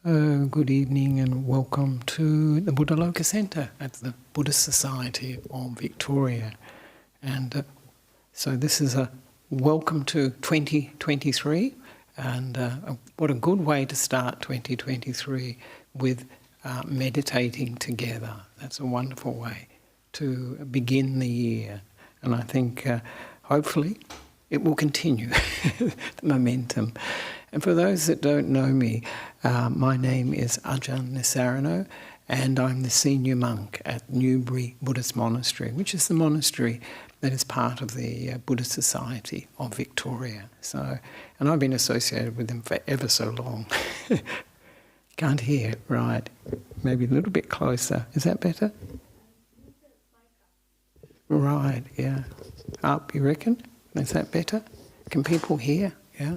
So, good evening and welcome to the Buddha Loka Centre at the Buddhist Society of Victoria. And so this is a welcome to 2023, and what a good way to start 2023 with meditating together. That's a wonderful way to begin the year. And I think hopefully it will continue, the momentum. And for those that don't know me, my name is Ajahn Nissarano, and I'm the senior monk at Newbury Buddhist Monastery, which is the monastery that is part of the Buddhist Society of Victoria. So, and I've been associated with them for ever so long. Can't hear, right? Maybe a little bit closer. Is that better? Right, yeah. Up, you reckon? Is that better? Can people hear? Yeah.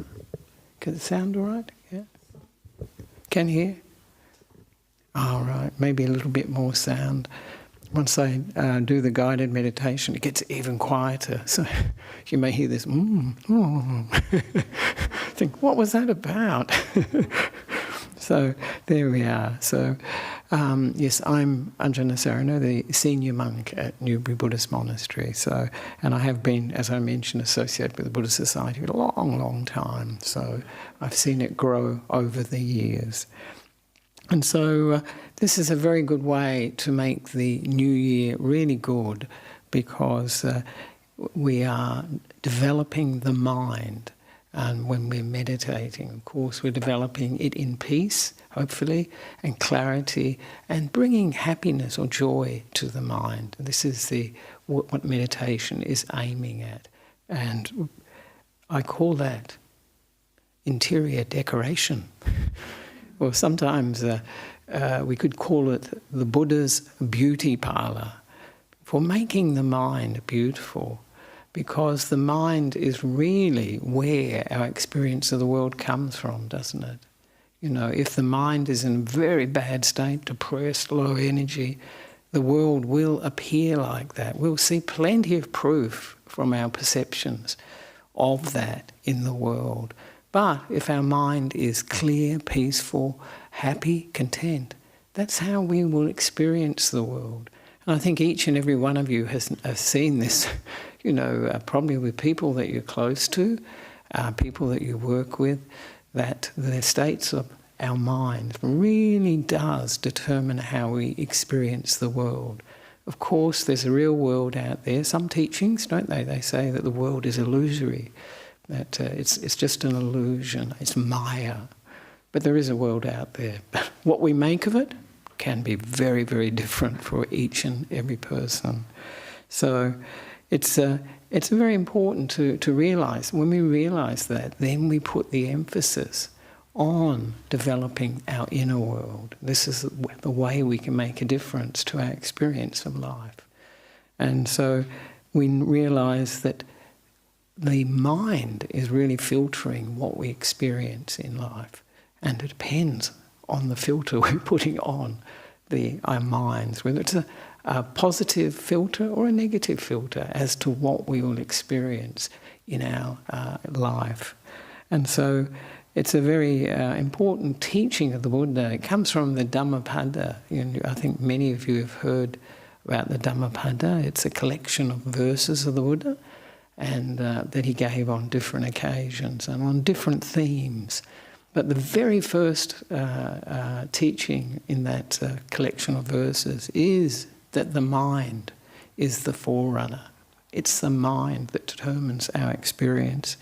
Can it sound all right? Yeah. Can hear? All right. Maybe a little bit more sound. Once I do the guided meditation, it gets even quieter. So you may hear this, think, what was that about? So there we are. So yes, I'm Ajahn Nissarano, the senior monk at Newbury Buddhist Monastery. So, and I have been, as I mentioned, associated with the Buddhist Society for a long, long time. So I've seen it grow over the years. And so this is a very good way to make the new year really good, because we are developing the mind. And when we're meditating, of course, we're developing it in peace, hopefully, and clarity, and bringing happiness or joy to the mind. This is what meditation is aiming at. And I call that interior decoration. Or sometimes we could call it the Buddha's beauty parlour, for making the mind beautiful. Because the mind is really where our experience of the world comes from, doesn't it? You know, if the mind is in a very bad state, depressed, low energy, the world will appear like that. We'll see plenty of proof from our perceptions of that in the world. But if our mind is clear, peaceful, happy, content, that's how we will experience the world. And I think each and every one of you has seen this, you know, probably with people that you're close to, people that you work with, that the states of our mind really does determine how we experience the world. Of course, there's a real world out there. Some teachings, don't they? They say that the world is illusory, that it's just an illusion, it's Maya. But there is a world out there. But what we make of it can be very, very different for each and every person. So it's very important to realise. When we realise that, then we put the emphasis on developing our inner world. This is the way we can make a difference to our experience of life. And so we realise that the mind is really filtering what we experience in life. And it depends on the filter we're putting on our minds, whether it's a positive filter or a negative filter as to what we will experience in our life. And so it's a very important teaching of the Buddha. It comes from the Dhammapada. You know, I think many of you have heard about the Dhammapada. It's a collection of verses of the Buddha, and that he gave on different occasions and on different themes. But the very first teaching in that collection of verses is that the mind is the forerunner. It's the mind that determines our experience.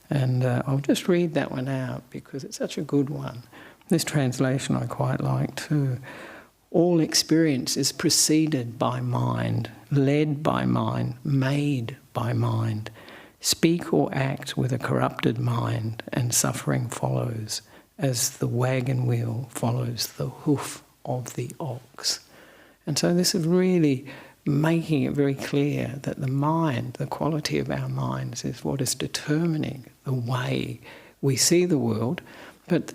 And I'll just read that one out because it's such a good one. This translation I quite like too. All experience is preceded by mind, led by mind, made by mind. Speak or act with a corrupted mind, and suffering follows, as the wagon wheel follows the hoof of the ox. And so this is really making it very clear that the mind, the quality of our minds, is what is determining the way we see the world, but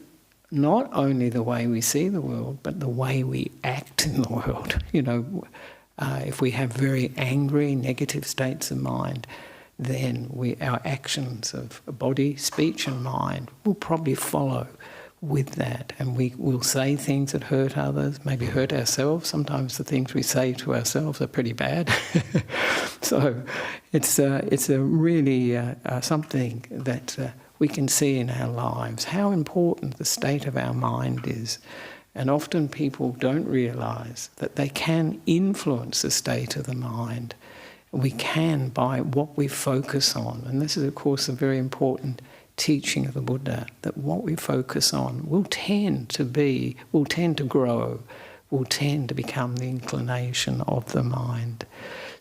not only the way we see the world, but the way we act in the world. You know, if we have very angry, negative states of mind, then our actions of body, speech and mind will probably follow with that. And we will say things that hurt others, maybe hurt ourselves. Sometimes the things we say to ourselves are pretty bad. So it's a really something that we can see in our lives, how important the state of our mind is. And often people don't realise that they can influence the state of the mind. We can by what we focus on. And this is, of course, a very important teaching of the Buddha, that what we focus on will tend to grow, will tend to become the inclination of the mind.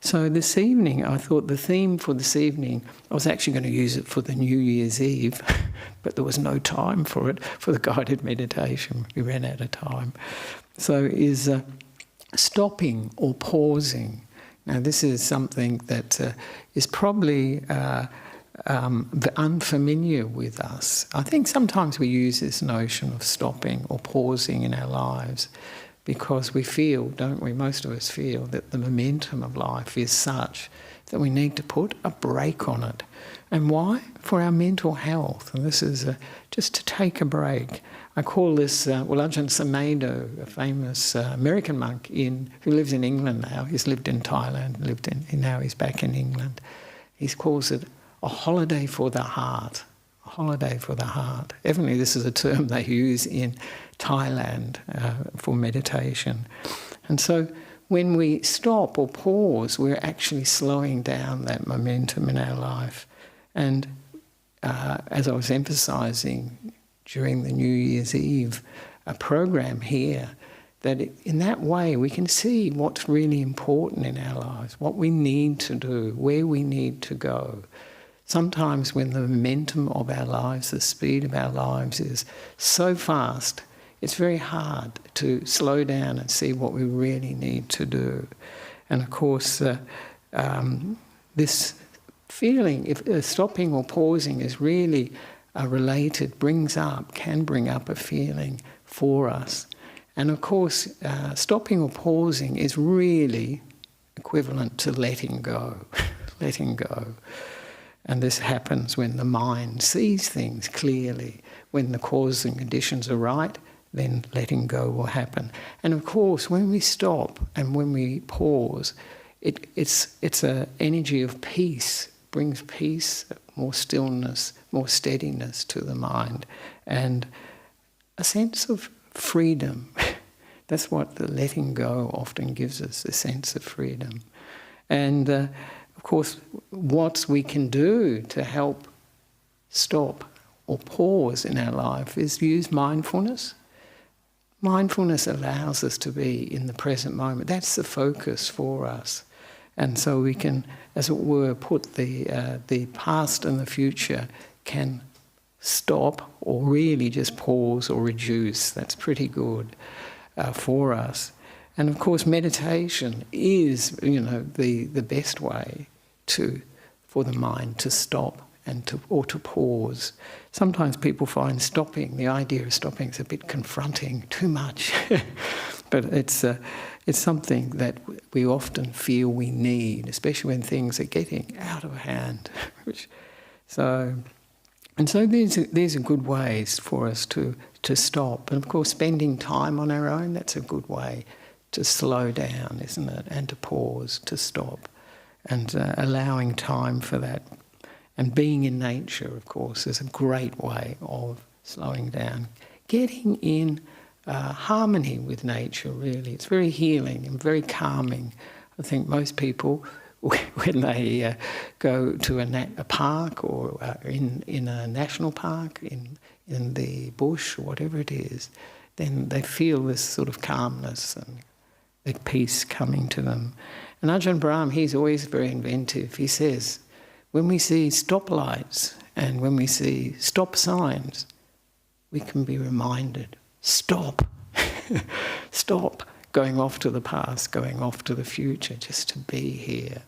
So this evening, I thought the theme for this evening, I was actually going to use it for the New Year's Eve, but there was no time for it, for the guided meditation. We ran out of time. So is stopping or pausing. Now this is something that is probably unfamiliar with us. I think sometimes we use this notion of stopping or pausing in our lives because we feel, don't we, most of us feel that the momentum of life is such that we need to put a brake on it. And why? For our mental health. And this is just to take a break. I call this, Ajahn Brahm, a famous American monk who lives in England now. He's lived in Thailand, now he's back in England. He calls it a holiday for the heart. A holiday for the heart. Evidently this is a term they use in Thailand for meditation. And so when we stop or pause, we're actually slowing down that momentum in our life. And as I was emphasising during the New Year's Eve program here, that in that way we can see what's really important in our lives, what we need to do, where we need to go. Sometimes when the momentum of our lives, the speed of our lives is so fast, it's very hard to slow down and see what we really need to do. And of course, this feeling, if stopping or pausing is really related, can bring up a feeling for us. And of course, stopping or pausing is really equivalent to letting go, letting go. And this happens when the mind sees things clearly. When the causes and conditions are right, then letting go will happen. And of course, when we stop and when we pause, it's an energy of peace, brings peace, more stillness, more steadiness to the mind, and a sense of freedom. That's what the letting go often gives us, a sense of freedom. And of course, what we can do to help stop or pause in our life is use mindfulness. Mindfulness allows us to be in the present moment. That's the focus for us. And so we can, as it were, put the past and the future can stop or really just pause or reduce. That's pretty good for us. And of course, meditation is, the best way for the mind to stop or to pause. Sometimes people find the idea of stopping is a bit confronting, too much. But it's something that we often feel we need, especially when things are getting out of hand. So these are good ways for us to stop. And of course, spending time on our own, that's a good way to slow down, isn't it? And to pause, to stop, and allowing time for that. And being in nature, of course, is a great way of slowing down. Getting in harmony with nature, really. It's very healing and very calming. I think most people, when they go to a park or in a national park, in the bush or whatever it is, then they feel this sort of calmness and the peace coming to them. And Ajahn Brahm, he's always very inventive. He says, when we see stoplights and when we see stop signs, we can be reminded, stop, stop going off to the past, going off to the future, just to be here.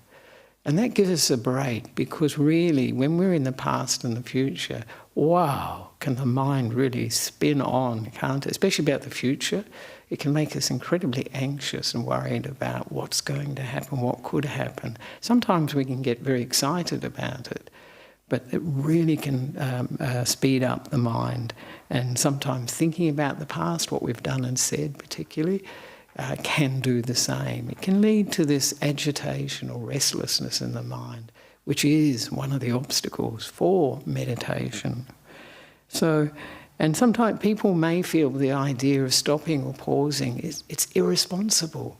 And that gives us a break, because really, when we're in the past and the future, wow, can the mind really spin on, can't it? Especially about the future. It can make us incredibly anxious and worried about what's going to happen, what could happen. Sometimes we can get very excited about it. but it really can speed up the mind. And sometimes thinking about the past, what we've done and said particularly, can do the same. It can lead to this agitation or restlessness in the mind, which is one of the obstacles for meditation. So, and sometimes people may feel the idea of stopping or pausing it's irresponsible.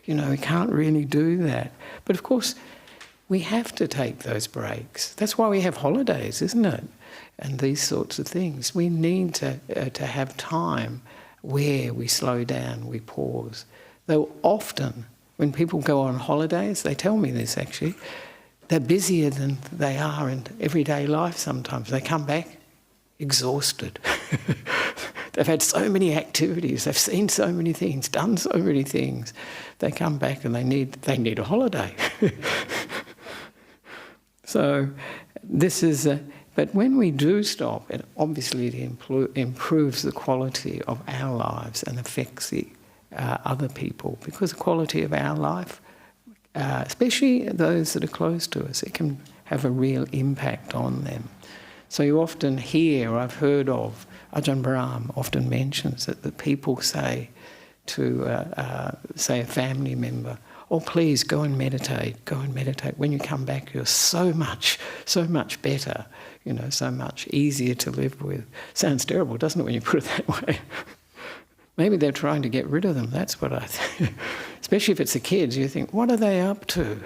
You know, we can't really do that. But of course, we have to take those breaks. That's why we have holidays, isn't it? And these sorts of things. We need to have time where we slow down, we pause. Though often, when people go on holidays, they tell me this actually, they're busier than they are in everyday life sometimes. They come back exhausted. They've had so many activities, they've seen so many things, done so many things. They come back and they need a holiday. So this is but when we do stop, it obviously improves the quality of our lives and affects the other people, because the quality of our life, especially those that are close to us, it can have a real impact on them. So you often hear, I've heard of, Ajahn Brahm often mentions that the people say to, say, a family member, oh, please go and meditate, go and meditate. When you come back, you're so much better, you know, so much easier to live with. Sounds terrible, doesn't it, when you put it that way? Maybe they're trying to get rid of them, that's what I think. Especially if it's the kids, you think, what are they up to?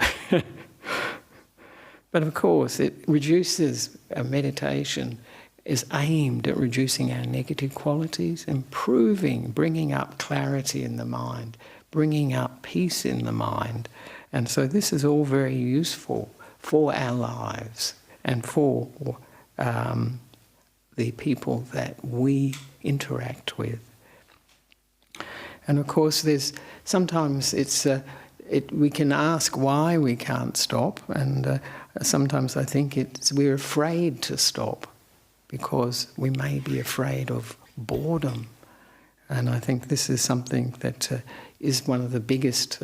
But of course, it reduces, meditation is aimed at reducing our negative qualities, improving, bringing up clarity in the mind, bringing up peace in the mind. And so this is all very useful for our lives and for the people that we interact with. And of course, there's sometimes we can ask why we can't stop, and sometimes I think we're afraid to stop because we may be afraid of boredom. And I think this is something that is one of the biggest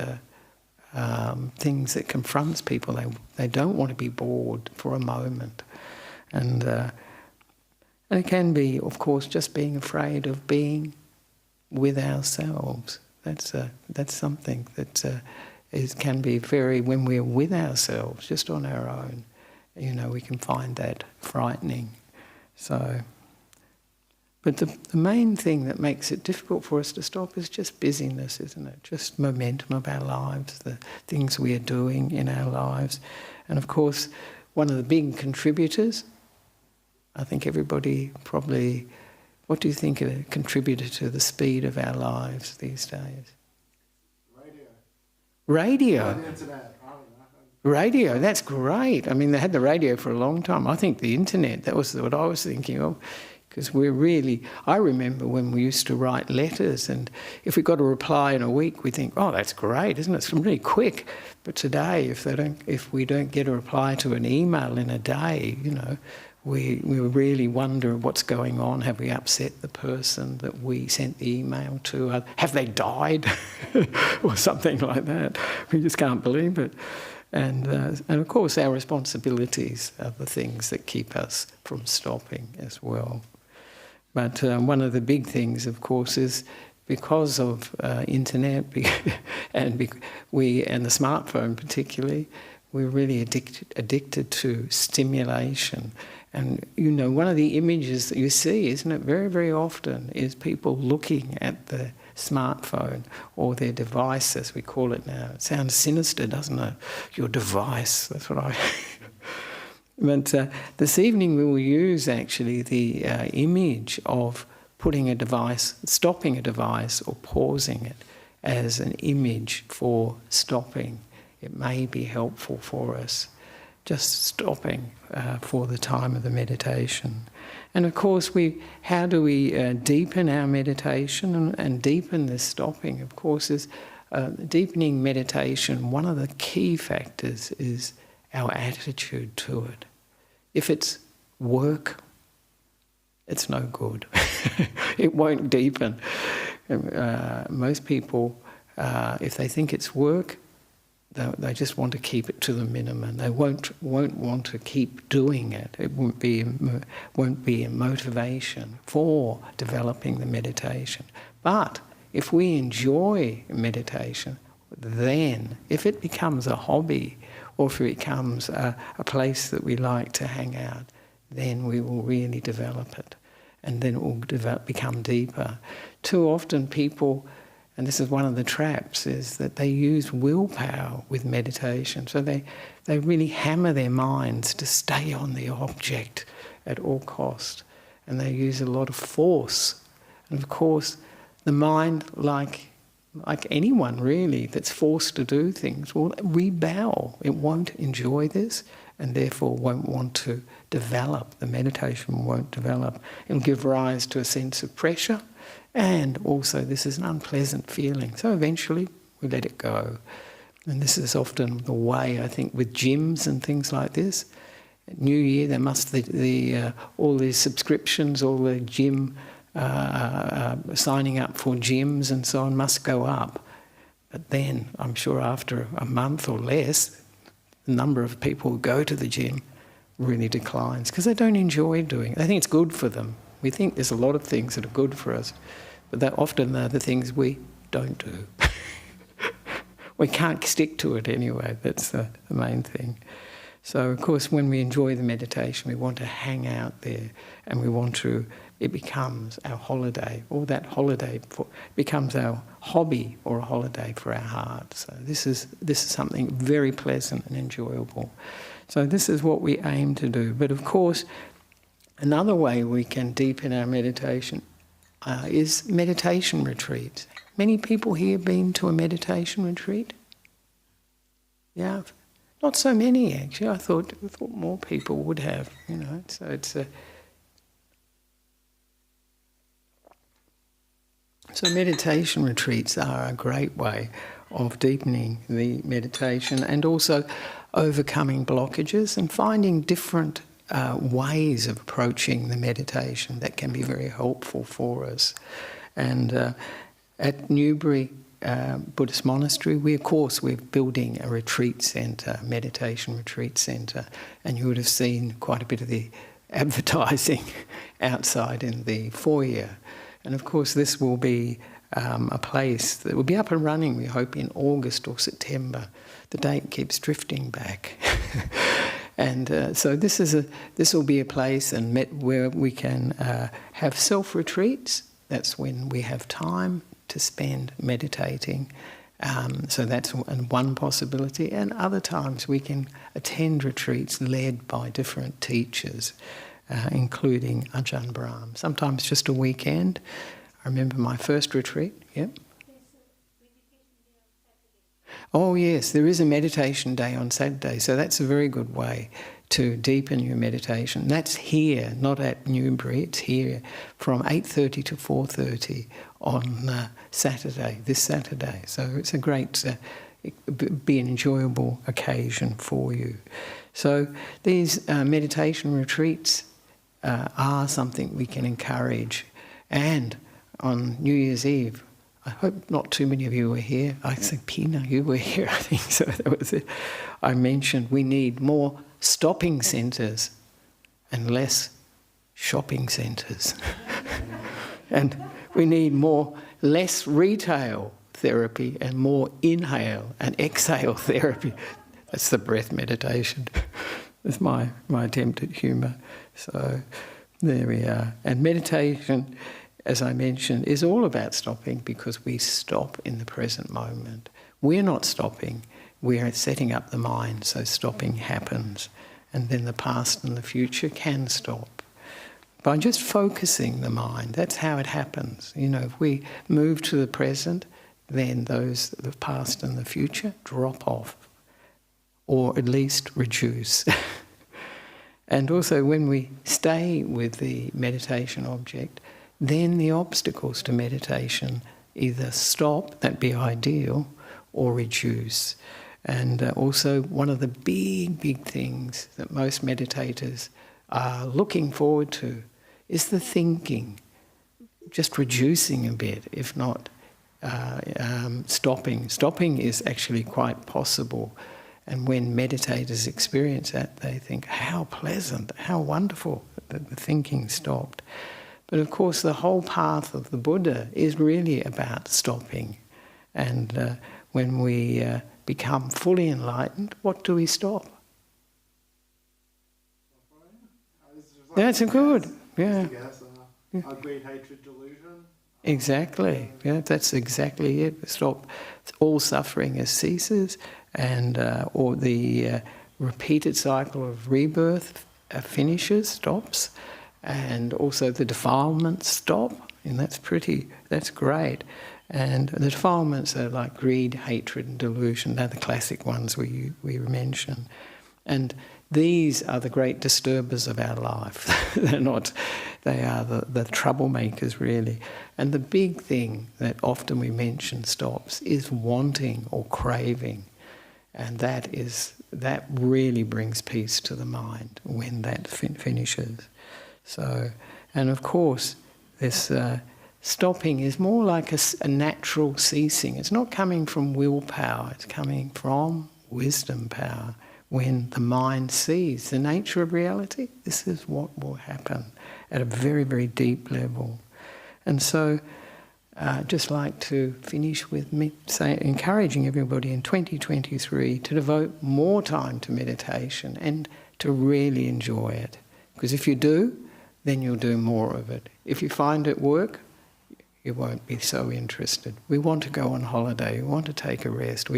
things that confronts people. They don't want to be bored for a moment. And it can be, of course, just being afraid of being with ourselves. That's something that can be very, when we're with ourselves, just on our own, you know, we can find that frightening. So, but the main thing that makes it difficult for us to stop is just busyness, isn't it? Just momentum of our lives, the things we are doing in our lives. And of course, one of the big contributors, I think everybody probably, what do you think a contributor to the speed of our lives these days? Radio. The internet. Radio, that's great. I mean, they had the radio for a long time. I think the internet, that was what I was thinking of, because I remember when we used to write letters, and if we got a reply in a week, we think, oh, that's great, isn't it? It's really quick. But today, if we don't get a reply to an email in a day, you know, we really wonder what's going on. Have we upset the person that we sent the email to? Have they died? Or something like that. We just can't believe it. And of course, our responsibilities are the things that keep us from stopping as well. But one of the big things, of course, is because of internet and the smartphone particularly, we're really addicted to stimulation. And, you know, one of the images that you see, isn't it, very, very often, is people looking at the smartphone or their device, as we call it now. It sounds sinister, doesn't it? Your device, that's what I... But this evening we will use actually the image of putting a device, stopping a device or pausing it as an image for stopping. It may be helpful for us, just stopping for the time of the meditation. And of course, how do we deepen our meditation and deepen this stopping? Of course, is deepening meditation, one of the key factors is our attitude to it. If it's work, it's no good. It won't deepen. Most people, if they think it's work, They just want to keep it to the minimum. They won't want to keep doing it. It won't be a motivation for developing the meditation. But if we enjoy meditation, then if it becomes a hobby or if it becomes a place that we like to hang out, then we will really develop it. And then it will become deeper. Too often people, and this is one of the traps, is that they use willpower with meditation. So they really hammer their minds to stay on the object at all cost. And they use a lot of force. And of course, the mind, like anyone really that's forced to do things, will rebel. It won't enjoy this and therefore won't want to develop. The meditation won't develop. It'll give rise to a sense of pressure, and also this is an unpleasant feeling. So eventually we let it go. And this is often the way, I think, with gyms and things like this. At New Year, there must all these subscriptions, all the gym signing up for gyms and so on must go up. But then, I'm sure after a month or less, the number of people who go to the gym really declines because they don't enjoy doing it. They think it's good for them. We think there's a lot of things that are good for us, but that often are the things we don't do. We can't stick to it anyway. That's the main thing. So, of course, when we enjoy the meditation, we want to hang out there, and it becomes our holiday, or that holiday becomes our hobby or a holiday for our heart. So this is something very pleasant and enjoyable. So this is what we aim to do. But of course, another way we can deepen our meditation is meditation retreats. Many people here been to a meditation retreat? Yeah, not so many actually. I thought more people would have. So it's a. So meditation retreats are a great way of deepening the meditation and also overcoming blockages and finding different ways of approaching the meditation that can be very helpful for us. And at Newbury Buddhist Monastery, we're building a retreat centre, meditation retreat centre, and you would have seen quite a bit of the advertising outside in the foyer. And of course this will be a place that will be up and running, we hope, in August or September. The date keeps drifting back. And so this will be a place where we can have self-retreats. That's when we have time to spend meditating. So that's one possibility. And other times we can attend retreats led by different teachers, including Ajahn Brahm. Sometimes just a weekend. I remember my first retreat. Yep. Oh yes, there is a meditation day on Saturday, so that's a very good way to deepen your meditation. That's here, not at Newbury. It's here from 8:30 to 4:30 on Saturday, this Saturday. So it's a great, be an enjoyable occasion for you. So these meditation retreats are something we can encourage. And on New Year's Eve, I hope not too many of you were here. I think, Pina, you were here, I think so. That was it. I mentioned we need more stopping centres and less shopping centres. And we need less retail therapy and more inhale and exhale therapy. That's the breath meditation. That's my attempt at humour. So there we are. And meditation, as I mentioned, is all about stopping because we stop in the present moment. We're not stopping, we're setting up the mind so stopping happens. And then the past and the future can stop. By just focusing the mind, that's how it happens. If we move to the present, then the past and the future drop off, or at least reduce. And also when we stay with the meditation object, then the obstacles to meditation either stop, that'd be ideal, or reduce. And also one of the big things that most meditators are looking forward to is the thinking, just reducing a bit, if not stopping. Stopping is actually quite possible. And when meditators experience that, they think, how pleasant, how wonderful that the thinking stopped. But of course, the whole path of the Buddha is really about stopping. And when we become fully enlightened, what do we stop? That's good, yeah. Great hatred, delusion. Exactly, yeah, that's exactly it. Stop. All suffering as ceases, and or the repeated cycle of rebirth finishes, stops, and also the defilements stop, and that's great. And the defilements are like greed, hatred, and delusion. They're the classic ones we mention. And these are the great disturbers of our life. They are the troublemakers, really. And the big thing that often we mention stops is wanting or craving. And that really brings peace to the mind when that finishes. So, and of course, this stopping is more like a natural ceasing. It's not coming from willpower, it's coming from wisdom power. When the mind sees the nature of reality, this is what will happen at a very, very deep level. And so I'd just like to finish with me encouraging everybody in 2023 to devote more time to meditation and to really enjoy it. Because if you do, then you'll do more of it. If you find it work, you won't be so interested. We want to go on holiday, we want to take a rest.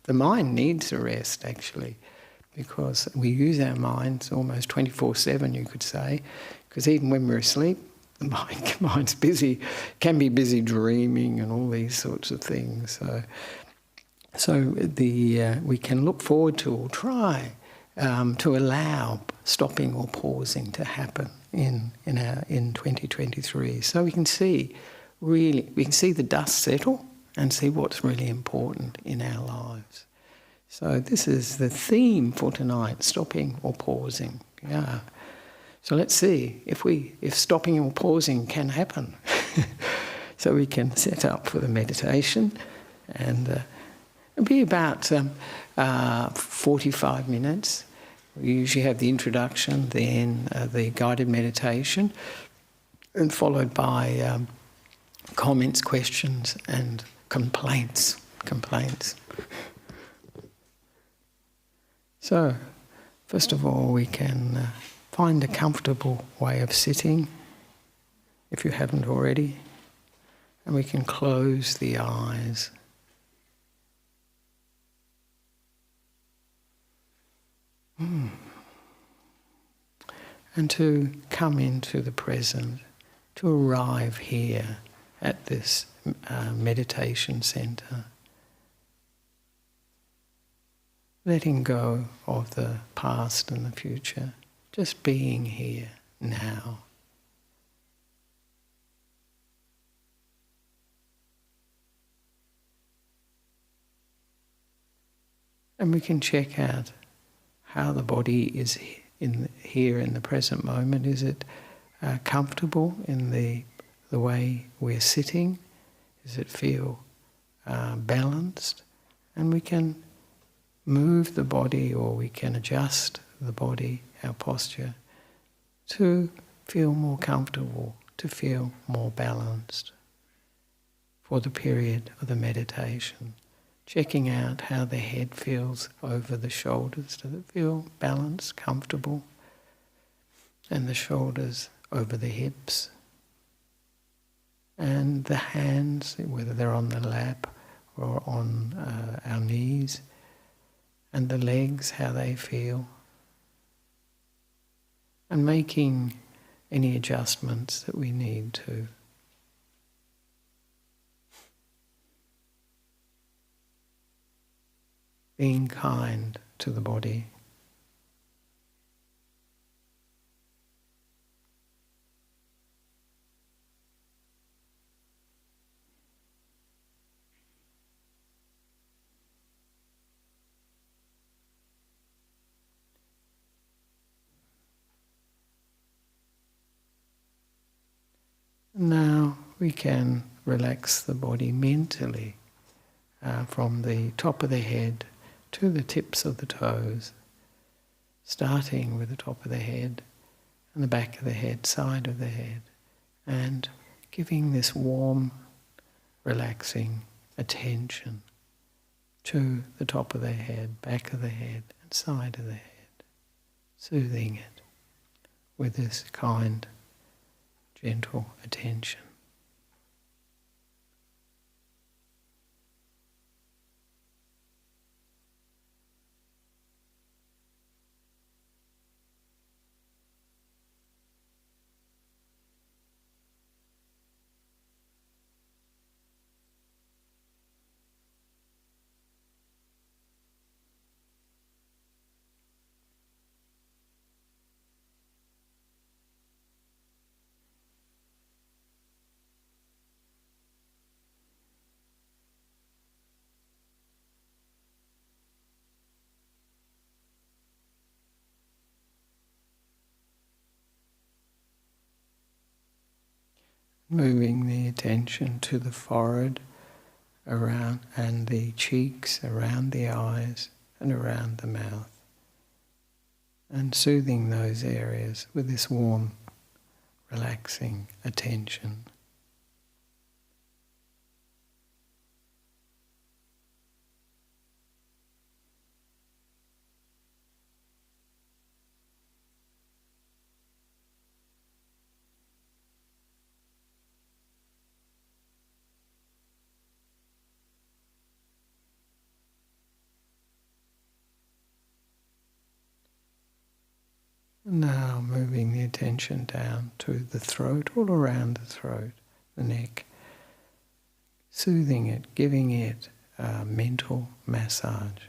The mind needs a rest, actually, because we use our minds almost 24/7, you could say, because even when we're asleep, the mind's busy, can be busy dreaming and all these sorts of things. So we can look forward to or try to allow stopping or pausing to happen in 2023, so we can see the dust settle and see what's really important in our lives. So this is the theme for tonight, stopping or pausing. Yeah. So let's see if stopping or pausing can happen. So we can set up for the meditation, and it'll be about 45 minutes. We usually have the introduction, then the guided meditation, and followed by comments, questions, and complaints. So, first of all, we can find a comfortable way of sitting, if you haven't already, and we can close the eyes. And to come into the present, to arrive here at this meditation centre. Letting go of the past and the future, just being here now. And we can check out how the body is here in the present moment. Is it comfortable in the way we're sitting? Does it feel balanced? And we can move the body, or we can adjust the body, our posture, to feel more comfortable, to feel more balanced for the period of the meditation. Checking out how the head feels over the shoulders. Does it feel balanced, comfortable? And the shoulders over the hips. And the hands, whether they're on the lap or on our knees. And the legs, how they feel. And making any adjustments that we need to. Being kind to the body. Now we can relax the body mentally from the top of the head to the tips of the toes, starting with the top of the head and the back of the head, side of the head, and giving this warm, relaxing attention to the top of the head, back of the head, and side of the head, soothing it with this kind, gentle attention. Moving the attention to the forehead around and the cheeks, around the eyes and around the mouth, and soothing those areas with this warm, relaxing attention. Now moving the attention down to the throat, all around the throat, the neck, soothing it, giving it a mental massage,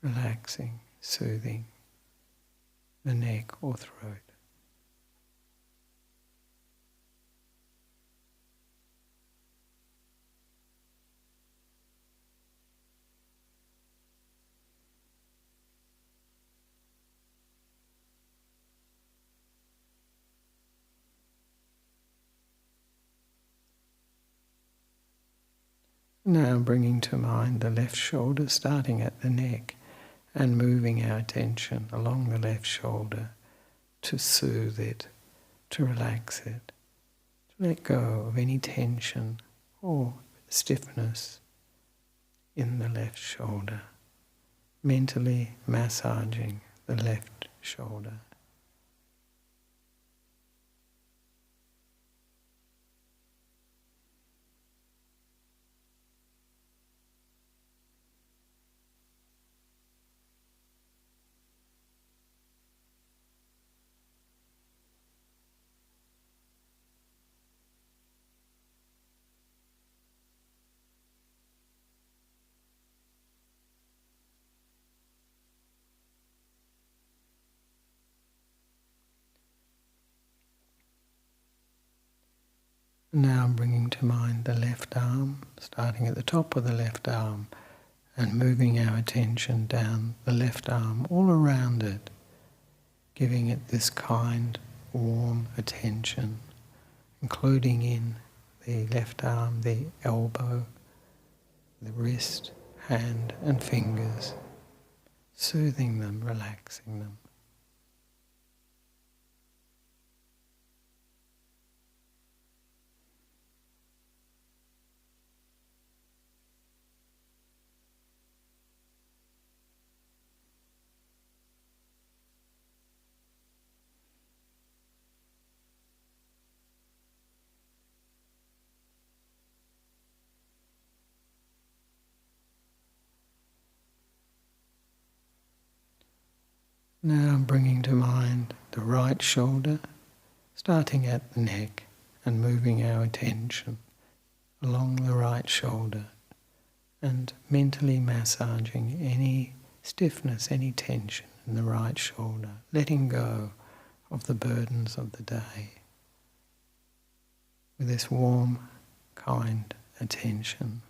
relaxing, soothing the neck or throat. Now bringing to mind the left shoulder, starting at the neck and moving our attention along the left shoulder to soothe it, to relax it, to let go of any tension or stiffness in the left shoulder, mentally massaging the left shoulder. Now bringing to mind the left arm, starting at the top of the left arm and moving our attention down the left arm, all around it, giving it this kind, warm attention, including in the left arm, the elbow, the wrist, hand and fingers, soothing them, relaxing them. Now bringing to mind the right shoulder, starting at the neck and moving our attention along the right shoulder and mentally massaging any stiffness, any tension in the right shoulder, letting go of the burdens of the day with this warm, kind attention.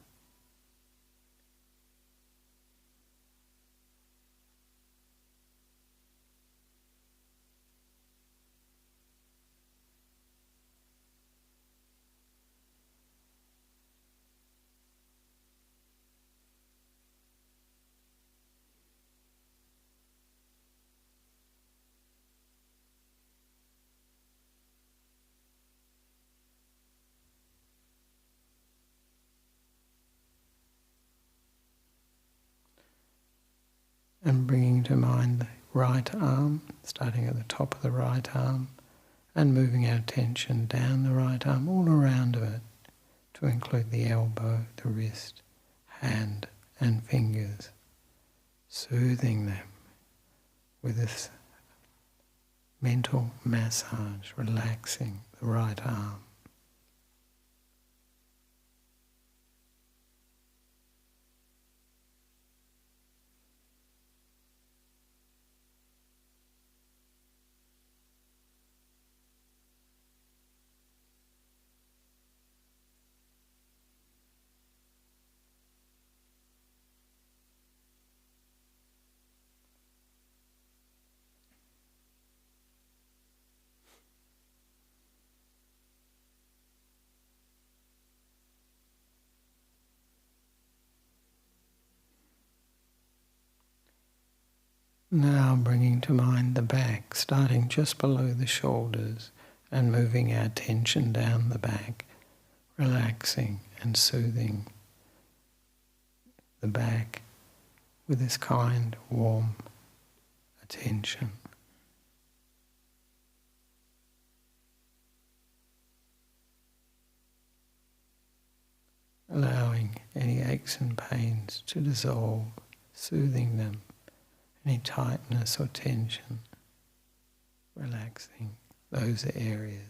And bringing to mind the right arm, starting at the top of the right arm, and moving our attention down the right arm, all around of it, to include the elbow, the wrist, hand and fingers, soothing them with this mental massage, relaxing the right arm. Now bringing to mind the back, starting just below the shoulders and moving our attention down the back, relaxing and soothing the back with this kind, warm attention. Allowing any aches and pains to dissolve, soothing them. Any tightness or tension, relaxing those areas.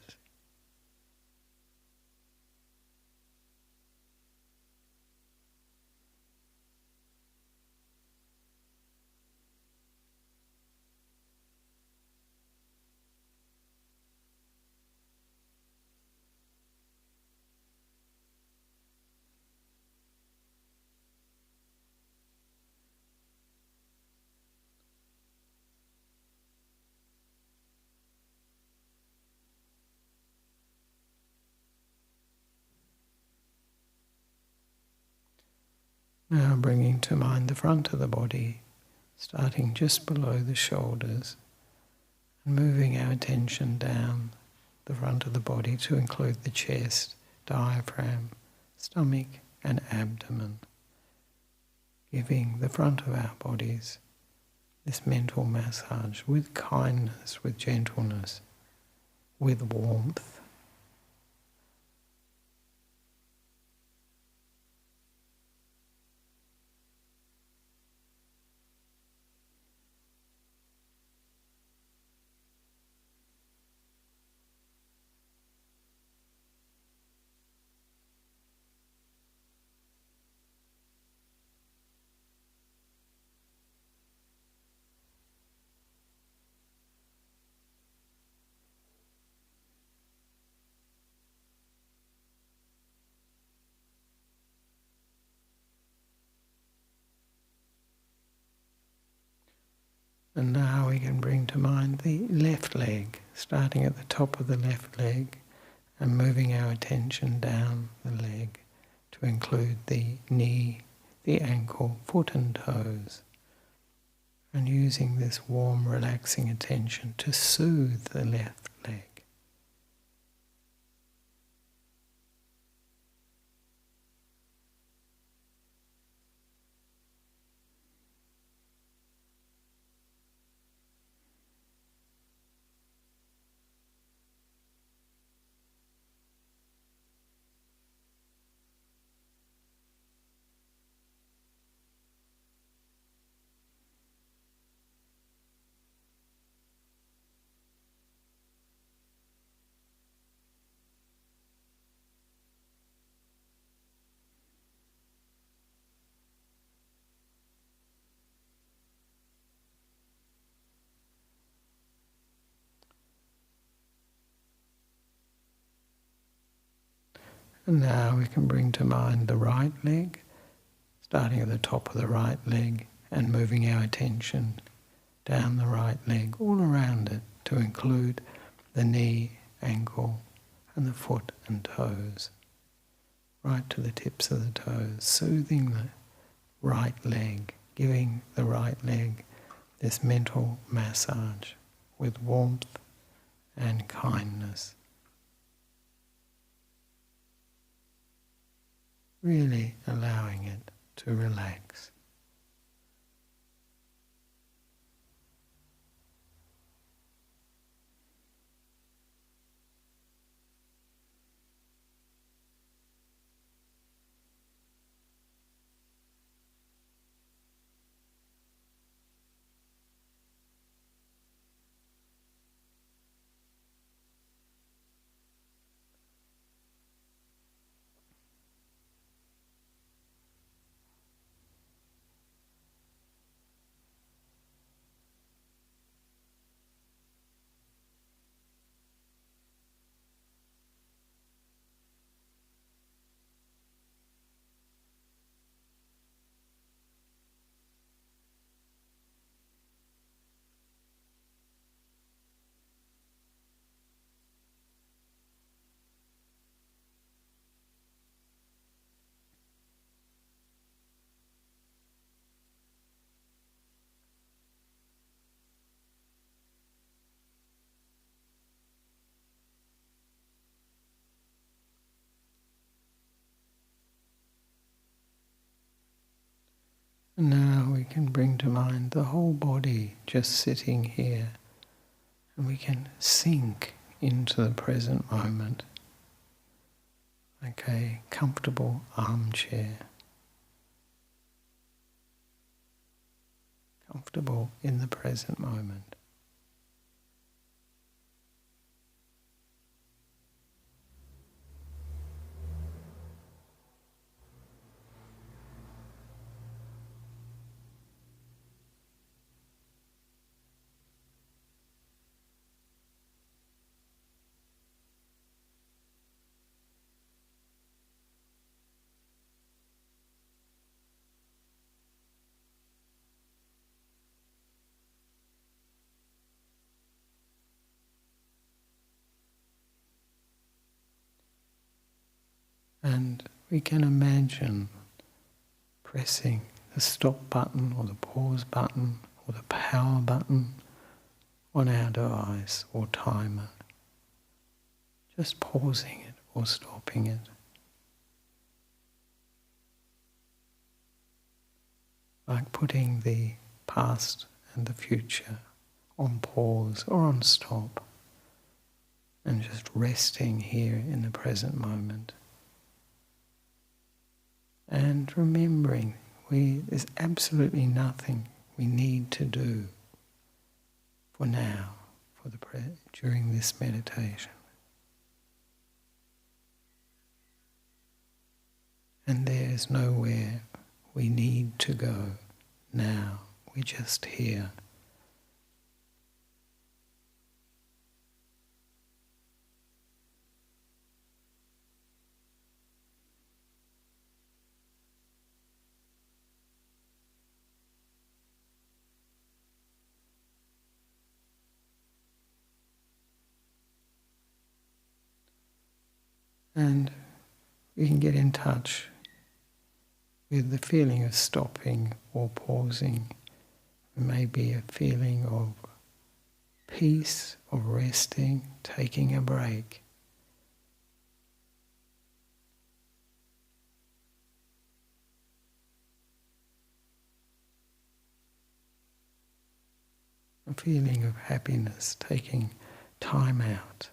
Now bringing to mind the front of the body, starting just below the shoulders and moving our attention down the front of the body to include the chest, diaphragm, stomach and abdomen, giving the front of our bodies this mental massage with kindness, with gentleness, with warmth. And now we can bring to mind the left leg, starting at the top of the left leg and moving our attention down the leg to include the knee, the ankle, foot and toes. And using this warm, relaxing attention to soothe the left leg. And now we can bring to mind the right leg, starting at the top of the right leg and moving our attention down the right leg, all around it, to include the knee, ankle, and the foot and toes, right to the tips of the toes, soothing the right leg, giving the right leg this mental massage with warmth and kindness. Really allowing it to relax. And now we can bring to mind the whole body just sitting here, and we can sink into the present moment, like a comfortable armchair, comfortable in the present moment. And we can imagine pressing the stop button or the pause button or the power button on our device or timer, just pausing it or stopping it. Like putting the past and the future on pause or on stop and just resting here in the present moment. And remembering there's absolutely nothing we need to do for now, during this meditation. And there's nowhere we need to go now. We're just here. And we can get in touch with the feeling of stopping or pausing. It may be a feeling of peace, of resting, taking a break. A feeling of happiness, taking time out.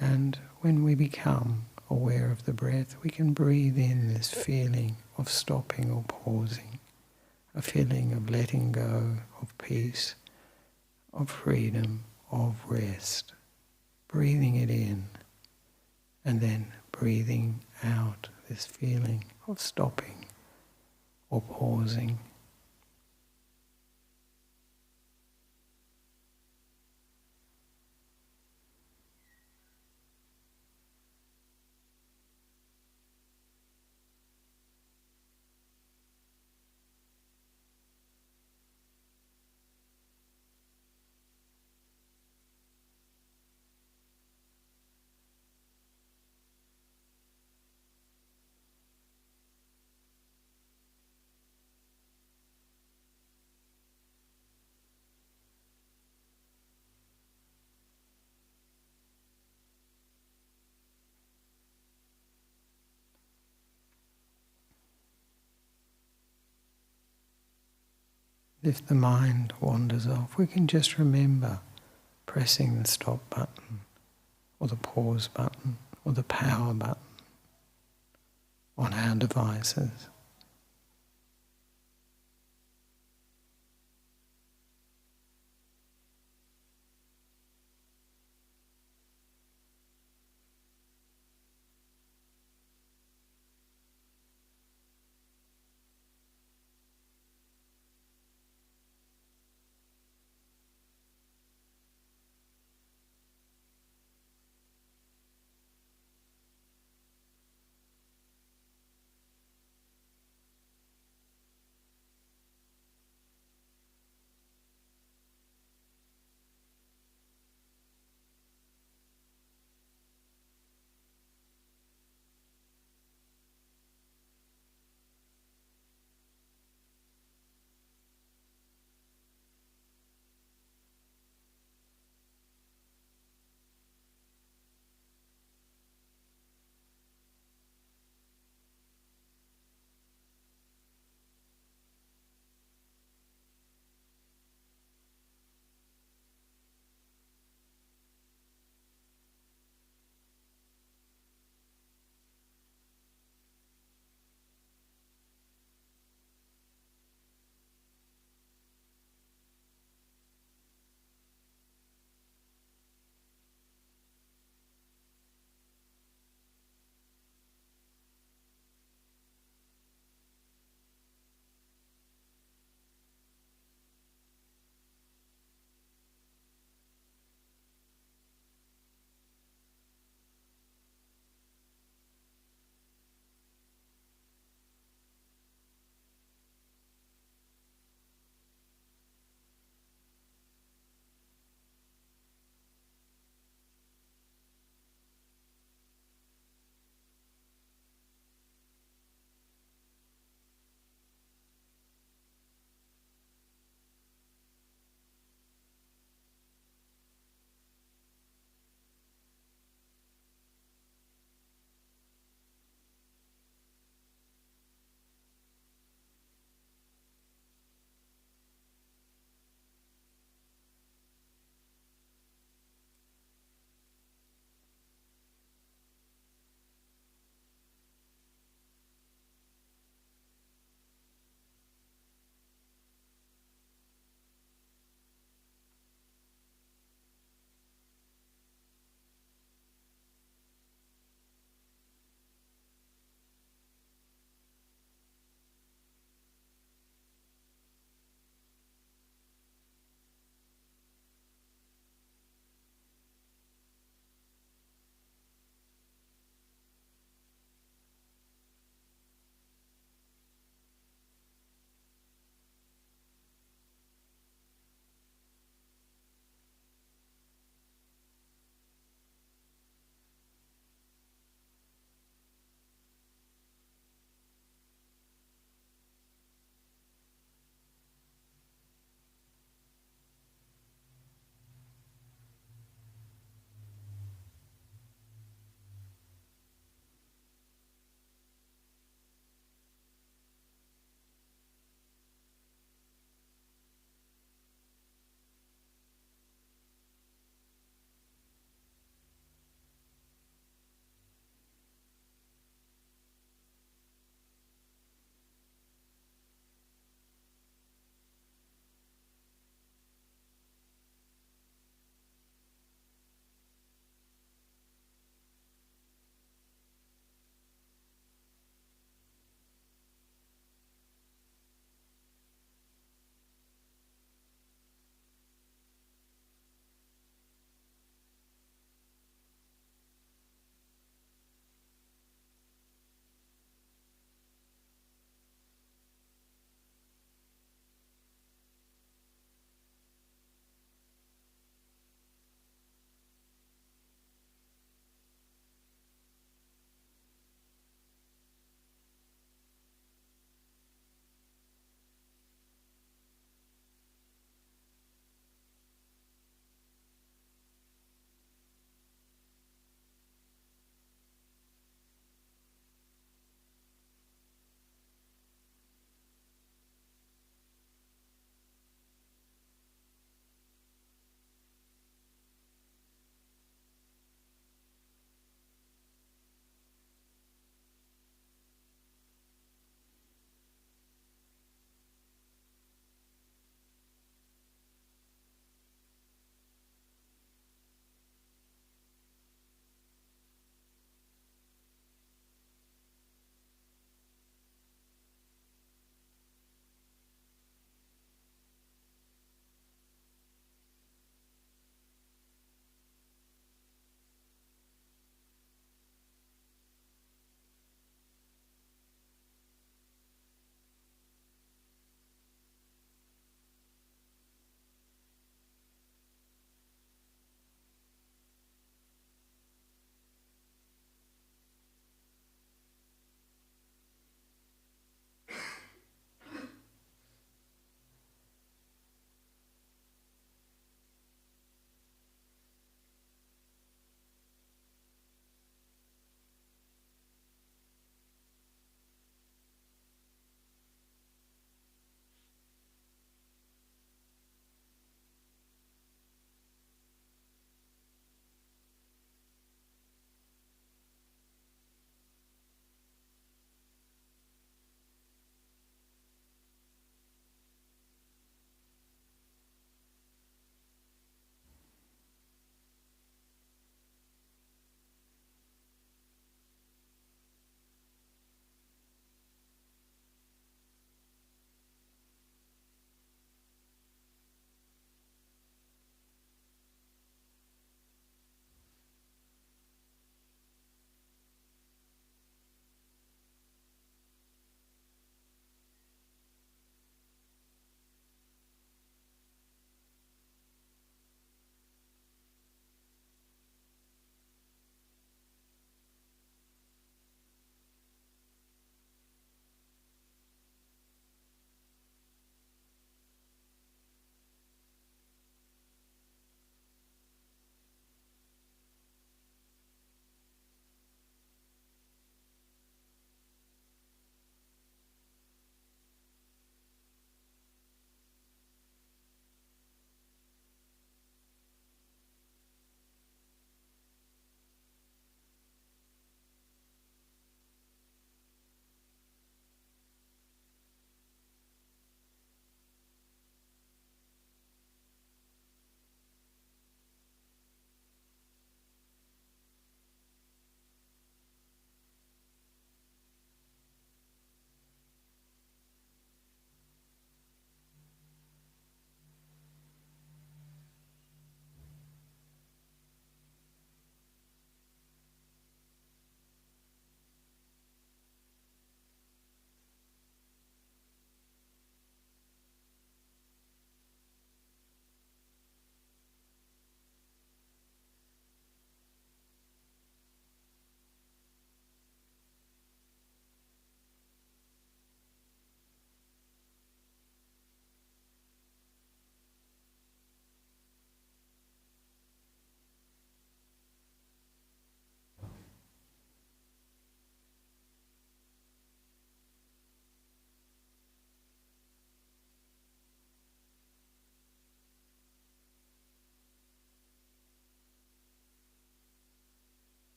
And when we become aware of the breath, we can breathe in this feeling of stopping or pausing, a feeling of letting go, of peace, of freedom, of rest. Breathing it in and then breathing out this feeling of stopping or pausing. If the mind wanders off, we can just remember pressing the stop button or the pause button or the power button on our devices.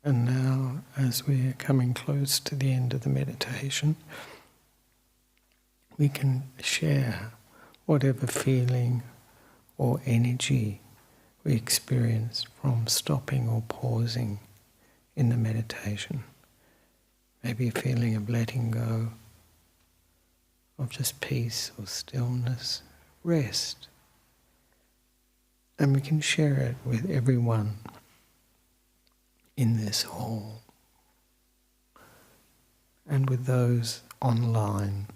And now, as we're coming close to the end of the meditation, we can share whatever feeling or energy we experience from stopping or pausing in the meditation. Maybe a feeling of letting go, of just peace or stillness, rest. And we can share it with everyone in this hall and with those online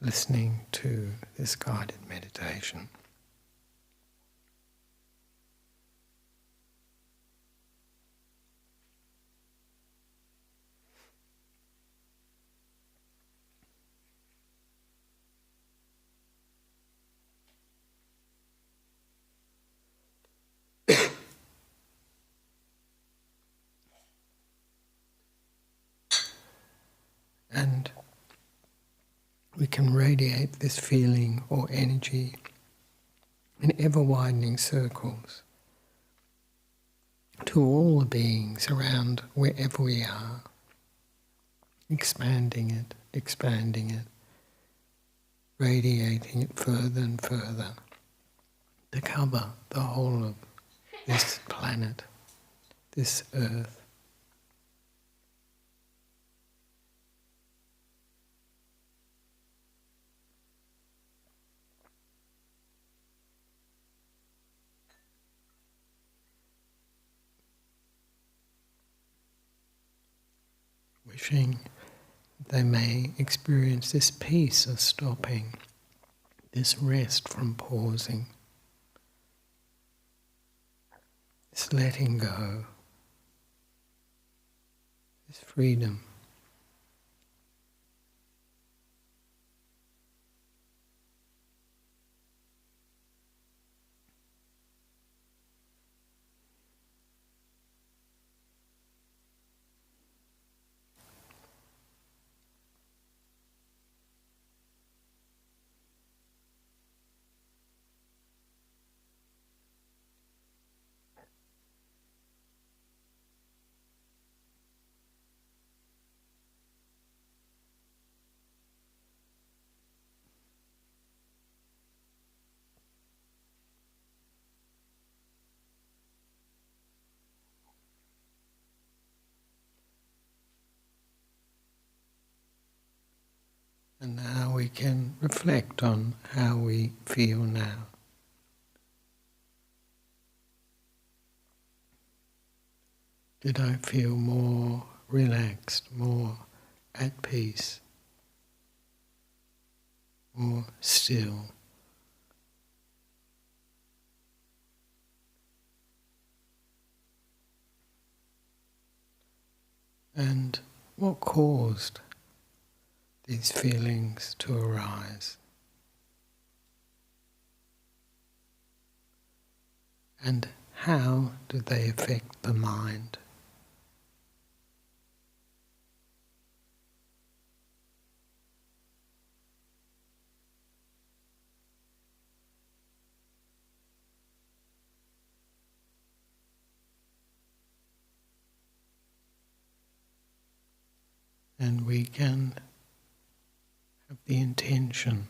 listening to this guided meditation. And we can radiate this feeling or energy in ever-widening circles to all the beings around wherever we are, expanding it, radiating it further and further to cover the whole of this planet, this earth. Wishing they may experience this peace of stopping, this rest from pausing, this letting go, this freedom. And now we can reflect on how we feel now. Did I feel more relaxed, more at peace, more still? And what caused these feelings to arise? And how do they affect the mind? And we can have the intention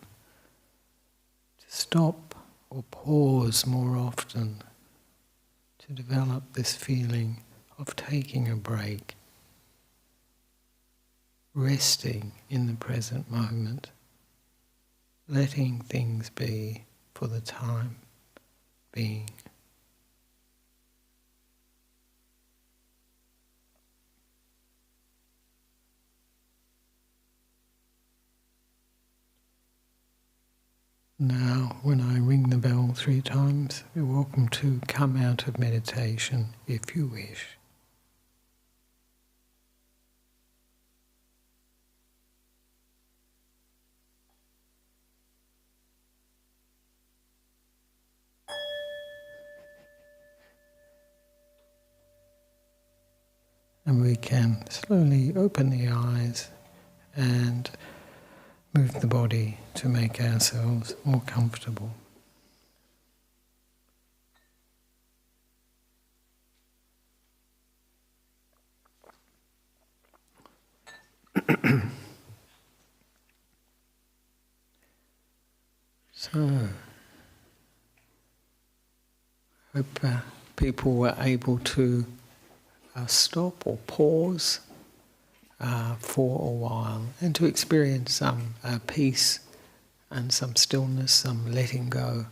to stop or pause more often, to develop this feeling of taking a break, resting in the present moment, letting things be for the time being. Now, when I ring the bell 3 times, you're welcome to come out of meditation if you wish. And we can slowly open the eyes and move the body to make ourselves more comfortable. So, hope people were able to stop or pause for a while and to experience some peace and some stillness, some letting go.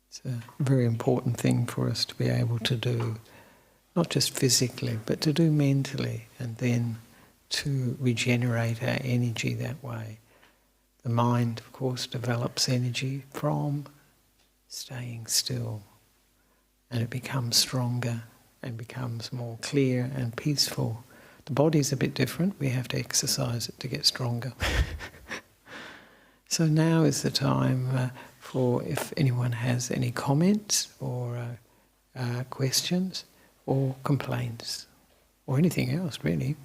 It's a very important thing for us to be able to do, not just physically, but to do mentally, and then to regenerate our energy that way. The mind, of course, develops energy from staying still, and it becomes stronger and becomes more clear and peaceful. The body's a bit different. We have to exercise it to get stronger. So now is the time for if anyone has any comments or questions or complaints or anything else, really.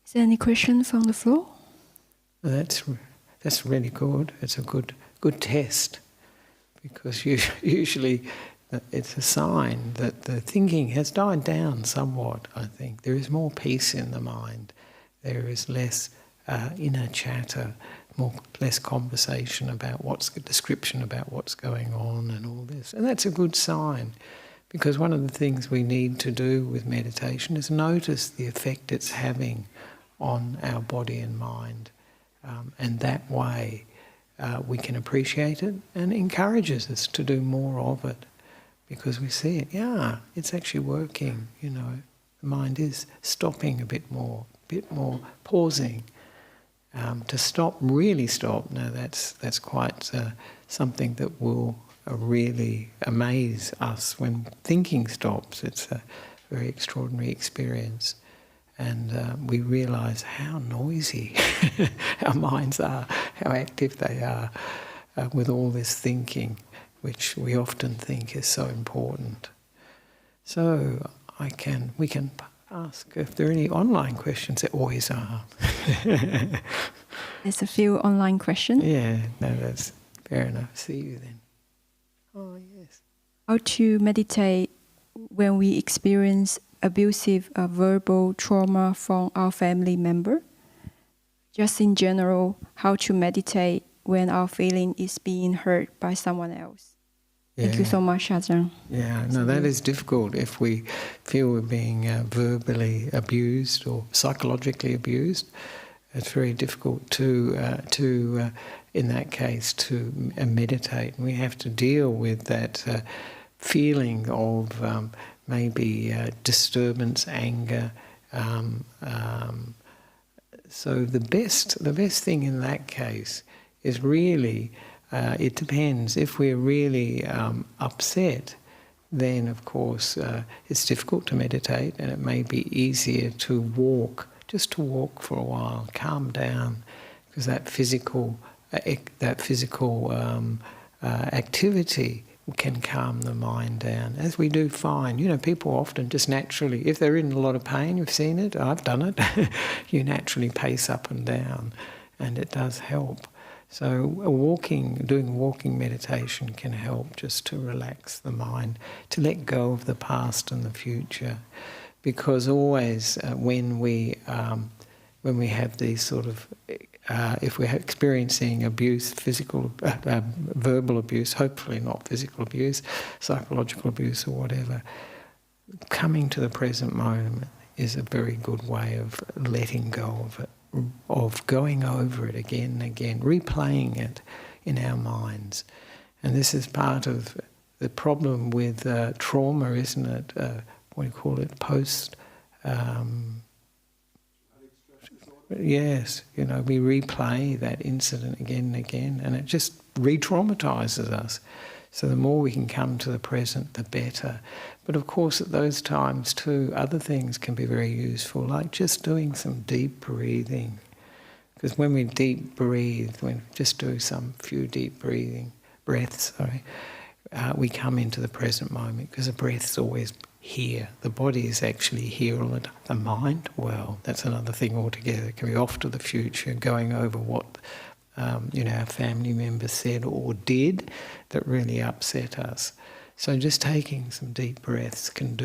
Is there any question from the floor? That's really good. It's a good test, because usually it's a sign that the thinking has died down somewhat. I think there is more peace in the mind. There is less inner chatter, less conversation about description about what's going on and all this, and that's a good sign. Because one of the things we need to do with meditation is notice the effect it's having on our body and mind. And that way we can appreciate it, and encourages us to do more of it. Because we see it, it's actually working, The mind is stopping a bit more pausing. To really stop, now that's quite something that will really amaze us when thinking stops. It's a very extraordinary experience. And we realise how noisy our minds are, how active they are with all this thinking, which we often think is so important. So we can ask if there are any online questions. There always are. There's a few online questions. Yeah, no, that's fair enough. See you then. Oh, yes. How to meditate when we experience abusive verbal trauma from our family member? Just in general, how to meditate when our feeling is being hurt by someone else? Yeah. Thank you so much, Ajahn. Yeah, no, that is difficult if we feel we're being verbally abused or psychologically abused. It's very difficult to in that case, to meditate. We have to deal with that feeling of maybe disturbance, anger. So the best thing in that case is really, it depends. If we're really upset, then of course it's difficult to meditate, and it may be easier to walk, just to walk for a while, calm down, because that physical activity can calm the mind down, as we do find. People often just naturally, if they're in a lot of pain, you've seen it, I've done it, you naturally pace up and down, and it does help. So doing walking meditation can help just to relax the mind, to let go of the past and the future. Because always when we have these sort of, if we're experiencing abuse, verbal abuse, hopefully not physical abuse, psychological abuse or whatever, coming to the present moment is a very good way of letting go of it, of going over it again and again, replaying it in our minds. And this is part of the problem with trauma, isn't it? What do you call it? Post... Yes, we replay that incident again and again, and it just re-traumatises us. So the more we can come to the present, the better. But of course at those times too, other things can be very useful, like just doing some deep breathing. Because when we deep breathe, when we just do some few deep breaths, we come into the present moment, because the breath's always here. The body is actually here all the time. The mind, well, that's another thing altogether. It can be off to the future, going over what our family members said or did that really upset us. So just taking some deep breaths can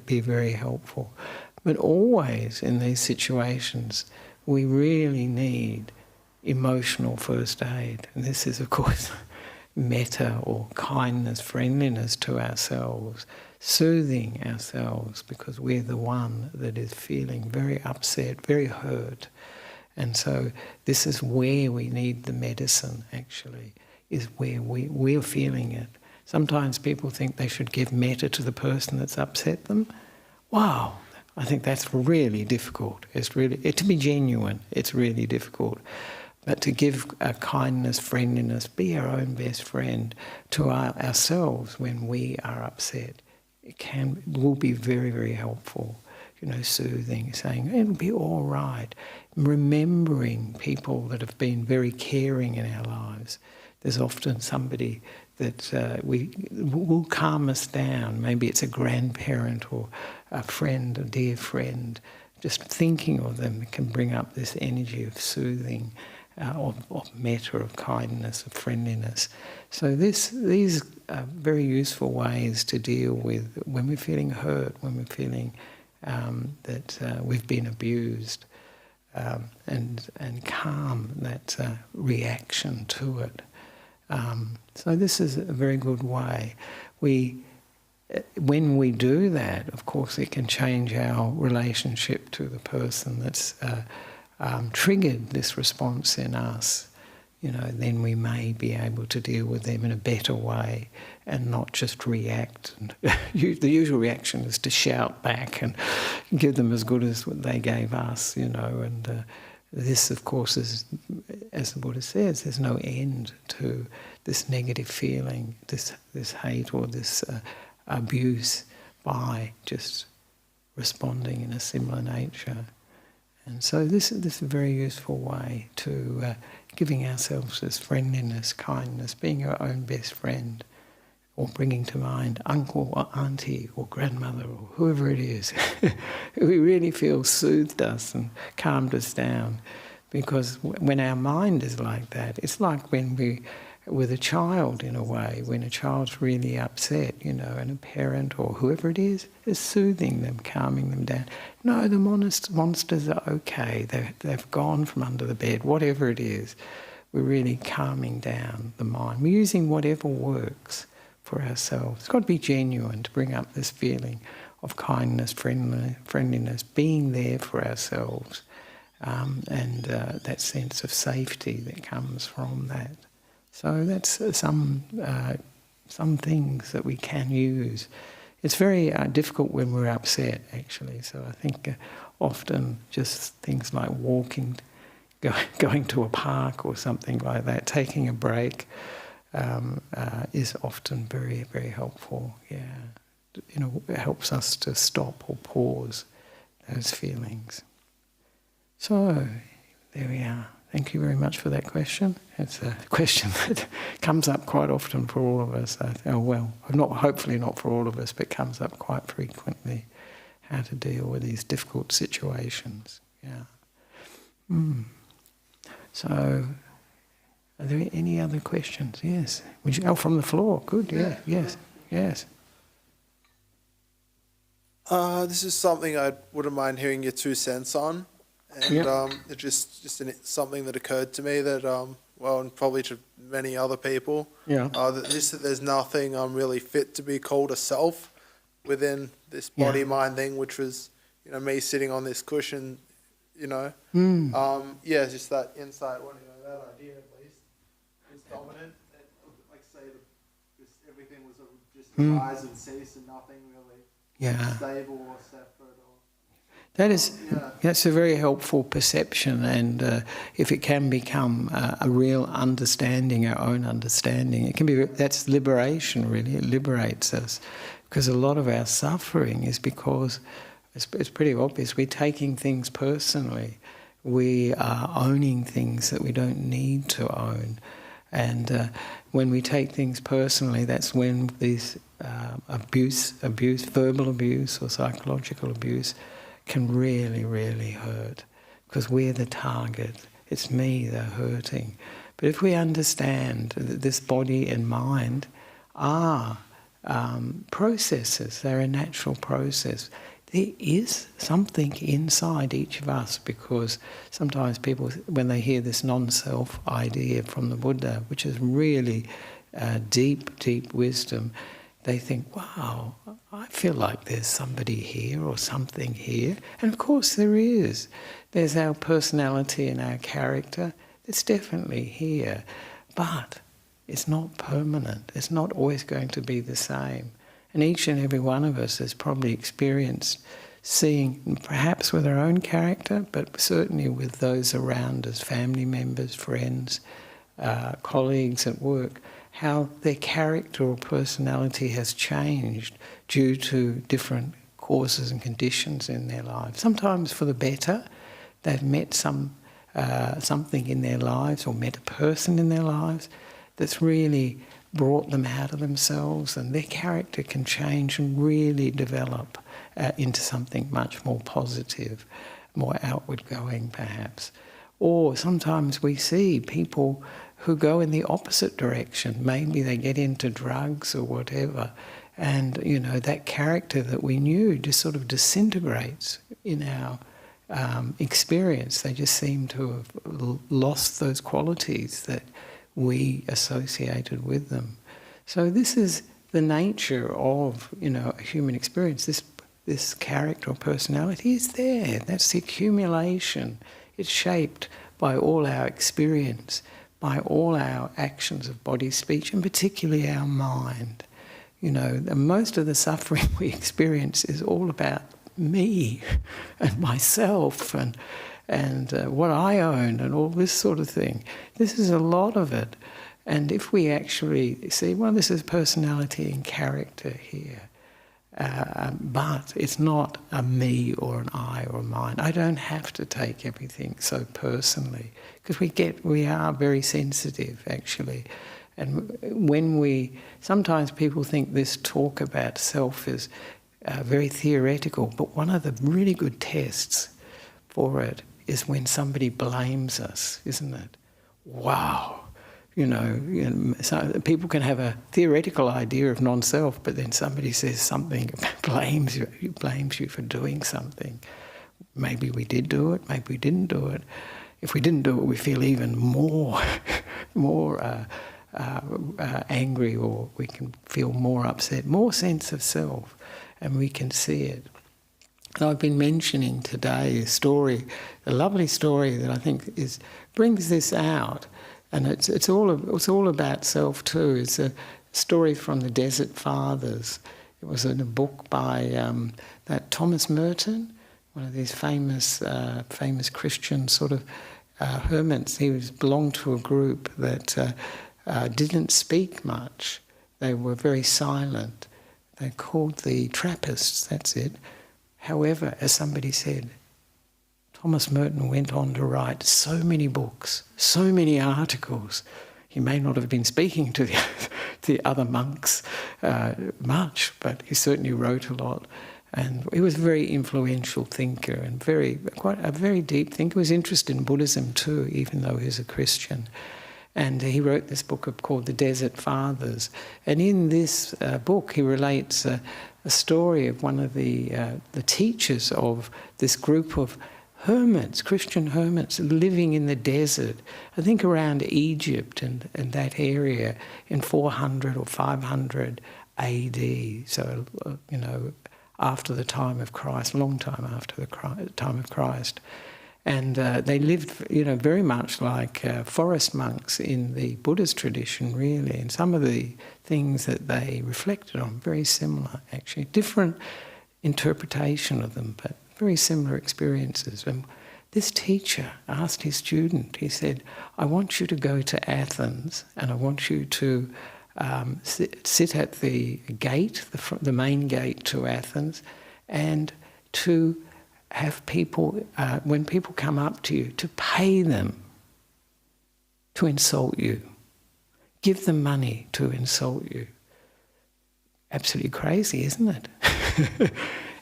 be very helpful. But always in these situations, we really need emotional first aid. And this is, of course, metta or kindness, friendliness to ourselves, soothing ourselves, because we're the one that is feeling very upset, very hurt. And so this is where we need the medicine, actually, is where we're feeling it. Sometimes people think they should give metta to the person that's upset them. Wow, I think that's really difficult. To be genuine, it's really difficult. But to give a kindness, friendliness, be our own best friend to ourselves when we are upset, will be very, very helpful. Soothing, saying, it'll be all right. Remembering people that have been very caring in our lives. There's often somebody that will calm us down. Maybe it's a grandparent or a friend, a dear friend. Just thinking of them can bring up this energy of soothing, of metta, of kindness, of friendliness. So these are very useful ways to deal with when we're feeling hurt, when we're feeling that we've been abused, and calm that reaction to it. So this is a very good way. When we do that, of course, it can change our relationship to the person that's triggered this response in us. Then we may be able to deal with them in a better way and not just react. And the usual reaction is to shout back and give them as good as what they gave us, And this, of course, is, as the Buddha says, there's no end to this negative feeling, this hate or this abuse by just responding in a similar nature. And so this is a very useful way to giving ourselves this friendliness, kindness, being our own best friend, or bringing to mind uncle or auntie or grandmother or whoever it is who really feels soothed us and calmed us down. Because when our mind is like that, it's like when with a child in a way, when a child's really upset, and a parent or whoever it is soothing them, calming them down. No, the monsters are okay. They've gone from under the bed, whatever it is. We're really calming down the mind. We're using whatever works for ourselves. It's got to be genuine to bring up this feeling of kindness, friendliness, being there for ourselves, and that sense of safety that comes from that. So that's some things that we can use. It's very difficult when we're upset, actually. So I think often just things like walking, going to a park or something like that, taking a break, is often very, very helpful. Yeah, it helps us to stop or pause those feelings. So there we are. Thank you very much for that question. It's a question that comes up quite often for all of us. Hopefully not for all of us, but comes up quite frequently, how to deal with these difficult situations. Yeah. So, are there any other questions? Yes. From the floor. Good, yeah. Yes. This is something I wouldn't mind hearing your 2 cents on. And it's just something that occurred to me that, and probably to many other people, that there's nothing really fit to be called a self within this body-mind thing, which was, me sitting on this cushion, it's just that insight, that idea at least, is dominant. Like say, everything was just rise and cease and nothing really stable or separate. That's a very helpful perception, and if it can become a real understanding, our own understanding, it can be. That's liberation, really. It liberates us, because a lot of our suffering is because it's pretty obvious. We're taking things personally. We are owning things that we don't need to own. And when we take things personally, that's when these abuse, verbal abuse or psychological abuse can really, really hurt, because we're the target. It's me they're hurting. But if we understand that this body and mind are processes, they're a natural process, there is something inside each of us, because sometimes people, when they hear this non-self idea from the Buddha, which is really deep, deep wisdom, they think, wow, I feel like there's somebody here or something here. And of course there is. There's our personality and our character. It's definitely here. But it's not permanent. It's not always going to be the same. And each and every one of us has probably experienced seeing, perhaps with our own character, but certainly with those around us, family members, friends, colleagues at work, how their character or personality has changed due to different causes and conditions in their lives. Sometimes for the better. They've met something in their lives, or met a person in their lives that's really brought them out of themselves, and their character can change and really develop into something much more positive, more outward going perhaps. Or sometimes we see people who go in the opposite direction. Maybe they get into drugs or whatever, and that character that we knew just sort of disintegrates in our experience. They just seem to have lost those qualities that we associated with them. So this is the nature of a human experience. This character or personality is there. That's the accumulation. It's shaped by all our experience, by all our actions of body, speech, and particularly our mind. Most of the suffering we experience is all about me and myself and what I own and all this sort of thing. This is a lot of it. And if we actually see, well, this is personality and character here, but it's not a me or an I or a mine. I don't have to take everything so personally, because we are very sensitive actually. And sometimes people think this talk about self is very theoretical, but one of the really good tests for it is when somebody blames us, isn't it? Wow. So people can have a theoretical idea of non-self, but then somebody says something, blames you for doing something. Maybe we did do it, maybe we didn't do it. If we didn't do it, we feel even more angry, or we can feel more upset, more sense of self, and we can see it. And I've been mentioning today a lovely story that I think brings this out, and it's all about self too. It's a story from the Desert Fathers. It was in a book by that Thomas Merton, one of these famous Christian sort of hermits. He belonged to a group that didn't speak much. They were very silent. They're called the Trappists, that's it. However, as somebody said, Thomas Merton went on to write so many books, so many articles. He may not have been speaking to the other monks much, but he certainly wrote a lot. And he was a very influential thinker and quite a very deep thinker. He was interested in Buddhism too, even though he was a Christian. And he wrote this book called The Desert Fathers. And in this book, he relates a story of one of the teachers of this group of hermits, Christian hermits, living in the desert, I think around Egypt and that area in 400 or 500 AD. So, after the time of Christ, a long time after the time of Christ. And they lived, very much like forest monks in the Buddhist tradition, really. And some of the things that they reflected on, very similar, actually. Different interpretation of them, but very similar experiences. And this teacher asked his student, he said, I want you to go to Athens and I want you to sit at the gate, the main gate to Athens, and to have people, when people come up to you, to pay them to insult you. give them money to insult you. Absolutely crazy, isn't it?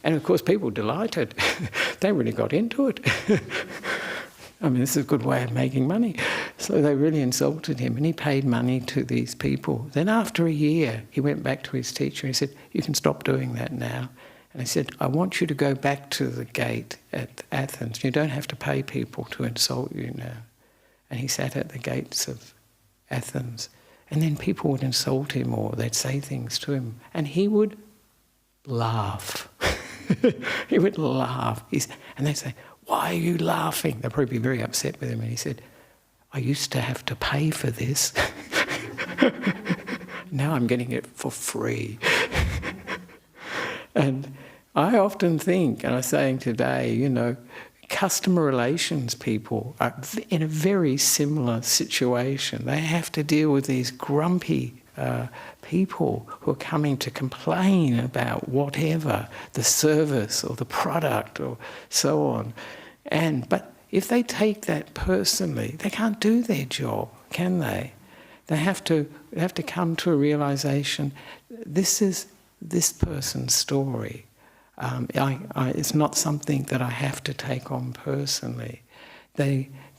And of course people delighted. They really got into it. I mean, this is a good way of making money. So they really insulted him, and he paid money to these people. Then after a year, he went back to his teacher and he said, "You can stop doing that now." And he said, "I want you to go back to the gate at Athens. You don't have to pay people to insult you now." And he sat at the gates of Athens. And then people would insult him, or they'd say things to him, and he would laugh. He would laugh. And they'd say, "Why are you laughing?" They'd probably be very upset with him. And he said, "I used to have to pay for this. Now I'm getting it for free." And I often think, and I'm saying today, you know, customer relations people are in a very similar situation. They have to deal with these grumpy people who are coming to complain about whatever, the service or the product or so on. But if they take that personally, they can't do their job, can they? They have to come to a realization, this is this person's story. It's not something that I have to take on personally.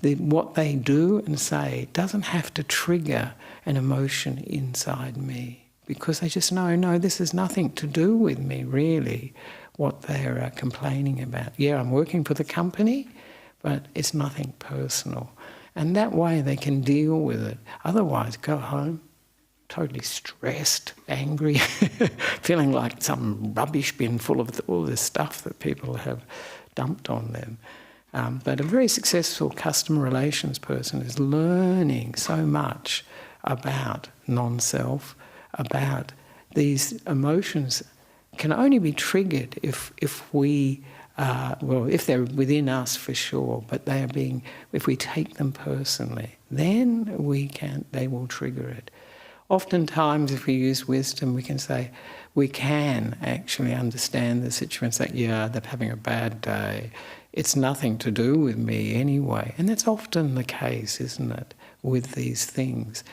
What they do and say doesn't have to trigger an emotion inside me, because they just know, no, this has nothing to do with me really, what they're complaining about. Yeah, I'm working for the company, but it's nothing personal. And that way they can deal with it. Otherwise, go home totally stressed, angry, feeling like some rubbish bin full of all this stuff that people have dumped on them. But a very successful customer relations person is learning so much about non-self, about these emotions can only be triggered if we, if they're within us for sure, but if we take them personally, then they will trigger it. Oftentimes, if we use wisdom, we can say, we can actually understand the situation, say, yeah, they're having a bad day. It's nothing to do with me anyway. And that's often the case, isn't it, with these things,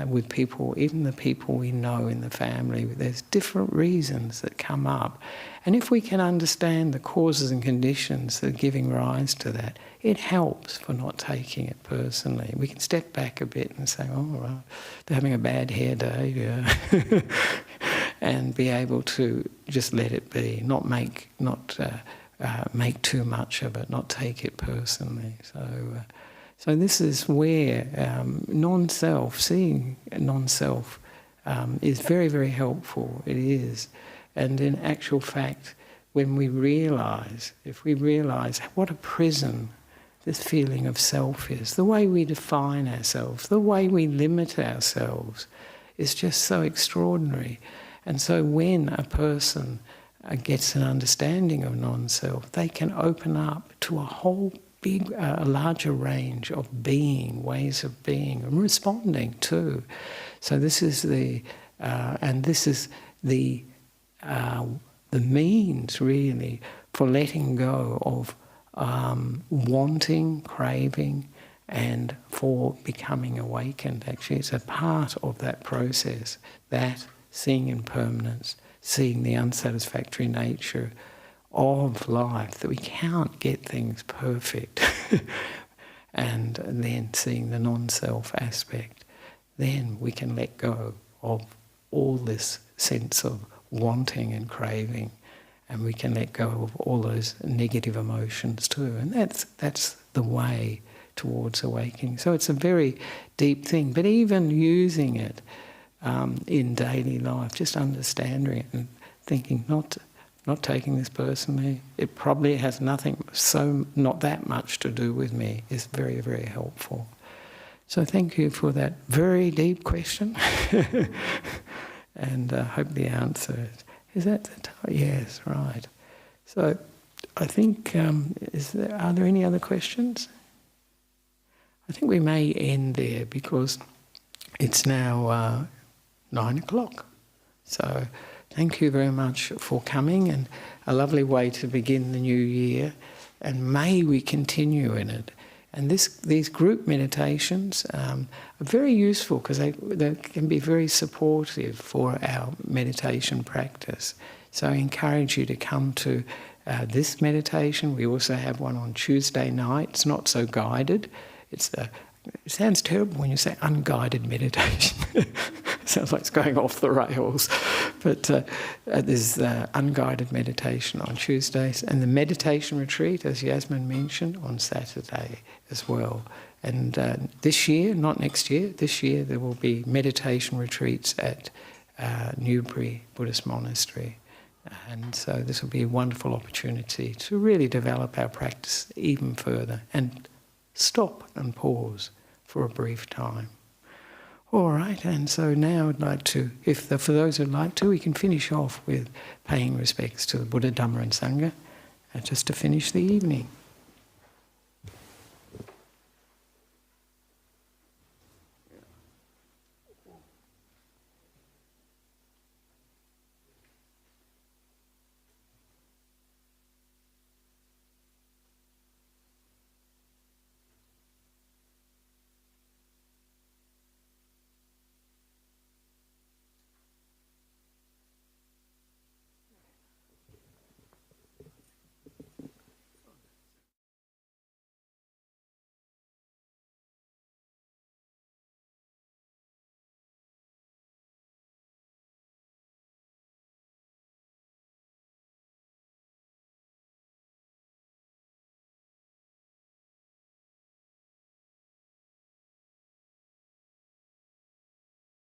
with people, even the people we know in the family. There's different reasons that come up. And if we can understand the causes and conditions that are giving rise to that, it helps for not taking it personally. We can step back a bit and say, oh, right, they're having a bad hair day, yeah. And be able to just let it be, not make too much of it, not take it personally. So this is where non-self, seeing non-self is very, very helpful. It is. And in actual fact, when we realise, if we realise what a prison this feeling of self is, the way we define ourselves, the way we limit ourselves is just so extraordinary. And so when a person gets an understanding of non-self, they can open up to a whole a larger range of being, ways of being, and responding too. So this is the means really for letting go of wanting, craving, and for becoming awakened. Actually, it's a part of that process, that seeing impermanence, seeing the unsatisfactory nature of life, that we can't get things perfect, and then seeing the non-self aspect, then we can let go of all this sense of wanting and craving, and we can let go of all those negative emotions too. And that's the way towards awakening. So it's a very deep thing, but even using it in daily life, just understanding it and thinking, not taking this personally, it probably has not that much to do with me, is very, very helpful. So thank you for that very deep question. And I hope the answer is that the time? Yes, right. So I think, are there any other questions? I think we may end there because it's now 9 o'clock. So thank you very much for coming, and a lovely way to begin the new year, and may we continue in it. And these group meditations are very useful because they can be very supportive for our meditation practice. So I encourage you to come to this meditation. We also have one on Tuesday night. It's not so guided. It sounds terrible when you say unguided meditation. It sounds like it's going off the rails. But there's unguided meditation on Tuesdays, and the meditation retreat, as Yasmin mentioned, on Saturday as well. And this year, not next year, this year there will be meditation retreats at Newbury Buddhist Monastery. And so this will be a wonderful opportunity to really develop our practice even further and stop and pause for a brief time. All right, and so now I'd like to, for those who'd like to, we can finish off with paying respects to the Buddha, Dhamma and Sangha, just to finish the evening.